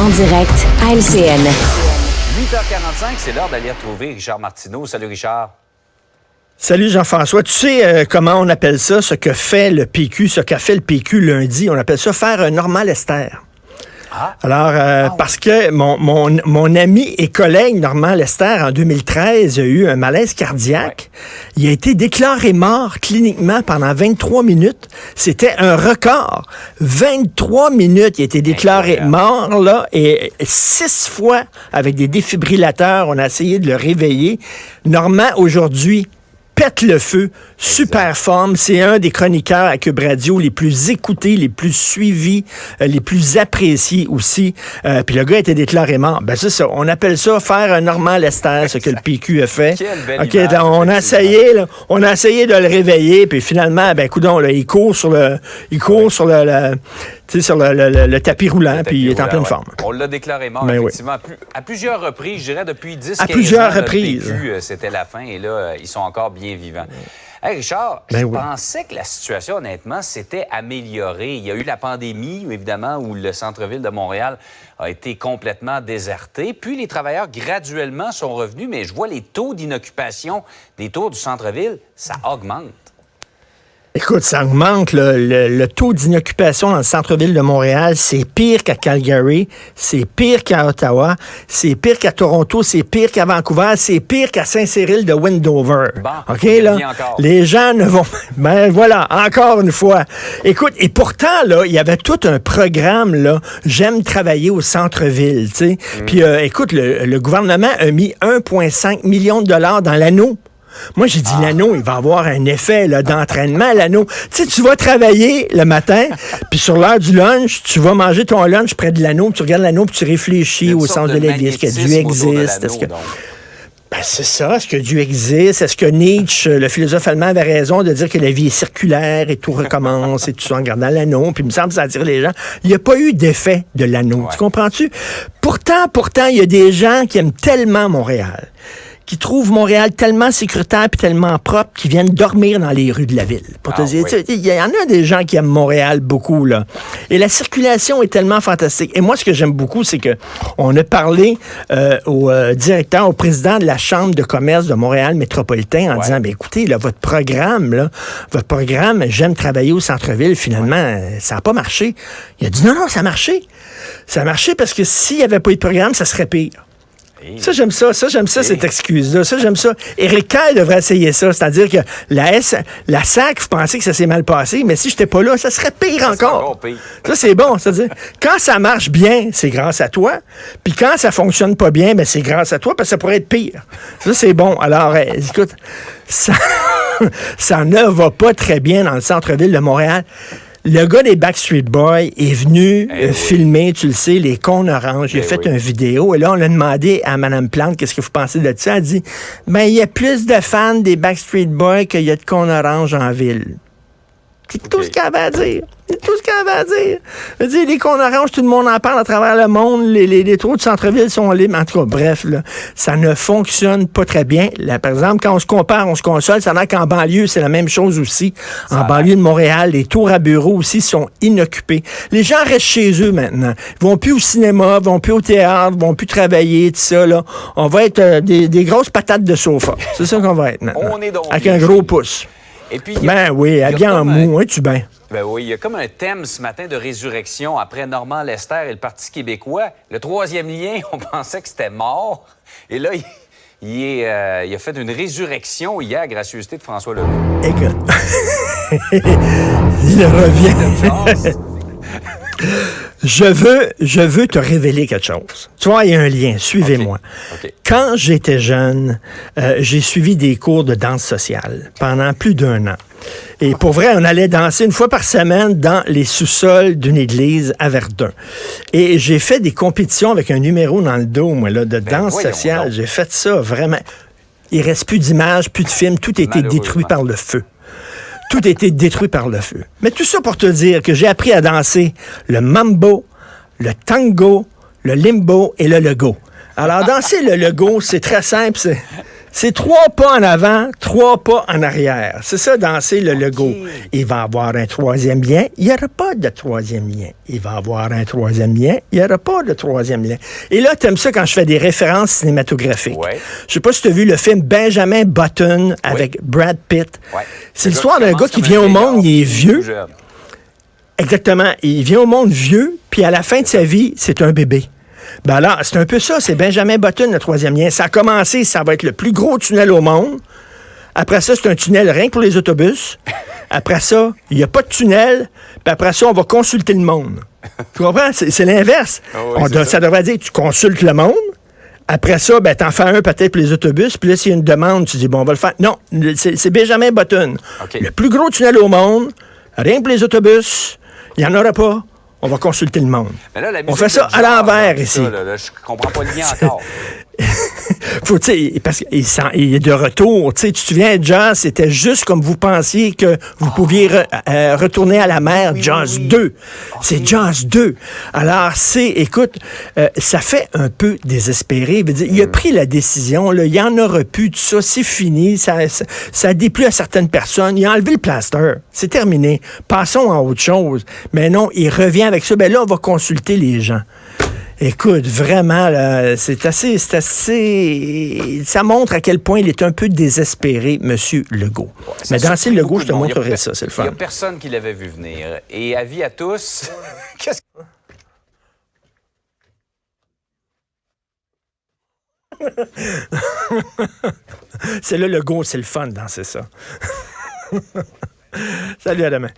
En direct à LCN. 8h45, c'est l'heure d'aller retrouver Richard Martineau. Salut Richard. Salut Jean-François. Tu sais comment on appelle ça, ce que fait le PQ, ce qu'a fait le PQ lundi? On appelle ça faire un Normand Lester. Alors, parce que mon ami et collègue Normand Lester, en 2013, a eu un malaise cardiaque. Ouais. Il a été déclaré mort cliniquement pendant 23 minutes. C'était un record. 23 minutes, il a été déclaré mort, là, et 6 fois, avec des défibrillateurs, on a essayé de le réveiller. Normand, aujourd'hui, pète le feu, super forme. C'est un des chroniqueurs à Cube Radio les plus écoutés, les plus suivis, les plus appréciés aussi. Puis le gars a été déclaré mort. Ben c'est ça, on appelle ça faire un Normand Lester, ce que le PQ a fait. Quelle belle OK, image, on a essayé de le réveiller, puis finalement, ben coudonc, là, il court sur le tapis roulant, puis il est en pleine forme. On l'a déclaré mort, effectivement, à plusieurs reprises, je dirais depuis 10-15 ans. À plusieurs reprises. Le PQ, c'était la fin, et là, ils sont encore bien vivants. Hey Richard, je pensais que la situation, honnêtement, s'était améliorée. Il y a eu la pandémie, évidemment, où le centre-ville de Montréal a été complètement déserté. Puis les travailleurs, graduellement, sont revenus, mais je vois les taux d'inoccupation des tours du centre-ville, ça augmente. Écoute, ça augmente. Le taux d'inoccupation dans le centre-ville de Montréal, c'est pire qu'à Calgary, c'est pire qu'à Ottawa, c'est pire qu'à Toronto, c'est pire qu'à Vancouver, c'est pire qu'à Saint-Cyril de Wendover. Bon, OK, là? Les gens ne vont... Ben voilà, encore une fois. Écoute, et pourtant, là, il y avait tout un programme, là, j'aime travailler au centre-ville, tu sais. Puis, écoute, le gouvernement a mis 1,5 million de dollars dans l'anneau. Moi, j'ai dit, l'anneau, il va avoir un effet là, d'entraînement, l'anneau. Tu sais, tu vas travailler le matin, puis sur l'heure du lunch, tu vas manger ton lunch près de l'anneau, puis tu regardes l'anneau, puis tu réfléchis au sens de la vie. Est-ce que Dieu existe? Ben, c'est ça. Est-ce que Dieu existe? Est-ce que Nietzsche, le philosophe allemand, avait raison de dire que la vie est circulaire et tout recommence et tout ça en regardant l'anneau? Puis il me semble que ça attire les gens. Il n'y a pas eu d'effet de l'anneau. Ouais. Tu comprends-tu? Pourtant, il y a des gens qui aiment tellement Montréal, qui trouvent Montréal tellement sécuritaire puis tellement propre qu'ils viennent dormir dans les rues de la ville. Pour te dire, il y en a des gens qui aiment Montréal beaucoup, là. Et la circulation est tellement fantastique. Et moi, ce que j'aime beaucoup, c'est que on a parlé au directeur, au président de la Chambre de commerce de Montréal métropolitain en disant, ben écoutez, là, votre programme, j'aime travailler au centre-ville, finalement, ça n'a pas marché. Il a dit, non, ça a marché. Ça a marché parce que s'il n'y avait pas eu de programme, ça serait pire. Ça, j'aime ça, cette excuse-là. Ça, j'aime ça. Éric Kerr devrait essayer ça. C'est-à-dire que la SAC, vous pensez que ça s'est mal passé, mais si j'étais pas là, ça serait pire encore. Ça, c'est bon. C'est-à-dire, quand ça marche bien, c'est grâce à toi. Puis quand ça fonctionne pas bien, ben c'est grâce à toi, parce que ça pourrait être pire. Ça, c'est bon. Alors, écoute, ça ne va pas très bien dans le centre-ville de Montréal. Le gars des Backstreet Boys est venu filmer, tu le sais, les cônes oranges. Il a fait une vidéo. Et là, on a demandé à Mme Plante, qu'est-ce que vous pensez de ça? Elle dit, ben, il y a plus de fans des Backstreet Boys qu'il y a de cônes oranges en ville. C'est tout ce qu'elle avait à dire. C'est tout ce qu'elle avait à dire. Elle dit, les cônes oranges, tout le monde en parle à travers le monde. Les trous du centre-ville sont libres. En tout cas, bref, là, ça ne fonctionne pas très bien. Là, par exemple, quand on se compare, on se console. Ça a l'air qu'en banlieue, c'est la même chose aussi. En banlieue de Montréal, les tours à bureaux aussi sont inoccupés. Les gens restent chez eux maintenant. Ils vont plus au cinéma, vont plus au théâtre, vont plus travailler, tout ça, là. On va être des grosses patates de sofa. C'est ça qu'on va être maintenant. On est donc avec un gros pouce. Et puis, ben oui, habillé en mou, hein, tu ben. Ben oui, il y a comme un thème ce matin de résurrection après Normand Lester et le Parti québécois. Le troisième lien, on pensait que c'était mort. Et là, il a fait une résurrection hier à gracieuseté de François Legault. Écoute, il revient. Je veux te révéler quelque chose. Tu vois, il y a un lien. Suivez-moi. Okay. Quand j'étais jeune, j'ai suivi des cours de danse sociale pendant plus d'1 an. Et pour vrai, on allait danser une fois par semaine dans les sous-sols d'une église à Verdun. Et j'ai fait des compétitions avec un numéro dans le dos, moi, là, de danse sociale. J'ai fait ça vraiment. Il reste plus d'images, plus de films. Tout a été détruit par le feu. Tout a été détruit par le feu. Mais tout ça pour te dire que j'ai appris à danser le mambo, le tango, le limbo et le lego. Alors, danser le lego, c'est très simple. C'est 3 pas en avant, 3 pas en arrière. C'est ça, danser le Legault. Il va avoir un 3e lien. Il n'y aura pas de 3e lien. Il va avoir un 3e lien. Il n'y aura pas de 3e lien. Et là, tu aimes ça quand je fais des références cinématographiques. Ouais. Je sais pas si tu as vu le film Benjamin Button avec Brad Pitt. Ouais. C'est l'histoire d'un gars qui vient au monde, il est vieux. Exactement. Il vient au monde vieux, puis à la fin de sa vie, c'est un bébé. Ben alors, c'est un peu ça, c'est Benjamin Button, le 3e lien. Ça a commencé, ça va être le plus gros tunnel au monde. Après ça, c'est un tunnel rien que pour les autobus. Après ça, il n'y a pas de tunnel. Puis après ça, on va consulter le monde. Tu comprends? C'est l'inverse. Oh oui, ça devrait dire, tu consultes le monde. Après ça, ben, t'en fais un peut-être pour les autobus. Puis là, s'il y a une demande, tu dis, bon, on va le faire. Non, c'est Benjamin Button. Okay. Le plus gros tunnel au monde, rien que pour les autobus. Il n'y en aura pas. On va consulter le monde. Mais là, on fait ça à l'envers ici. Là, je comprends pas le lien encore. Faut, parce qu'il est de retour. Tu te souviens, Jaws, c'était juste comme vous pensiez que vous pouviez retourner à la mer. Oui, Jaws 2. Okay. C'est Jaws 2. Alors, écoute, ça fait un peu désespéré. Il a pris la décision, là, il n'y en aura plus, tout ça, c'est fini, ça déplut à certaines personnes. Il a enlevé le plaster. C'est terminé. Passons à autre chose. Mais non, il revient avec ça. Ben là, on va consulter les gens. Écoute, vraiment, là, c'est assez... Ça montre à quel point il est un peu désespéré, M. Legault. Ouais, mais danser le Legault, je te montrerai ça, c'est le fun. Il n'y a personne qui l'avait vu venir. Et avis à tous, qu'est-ce c'est là, Legault, c'est le fun, danser ça. Salut, à demain.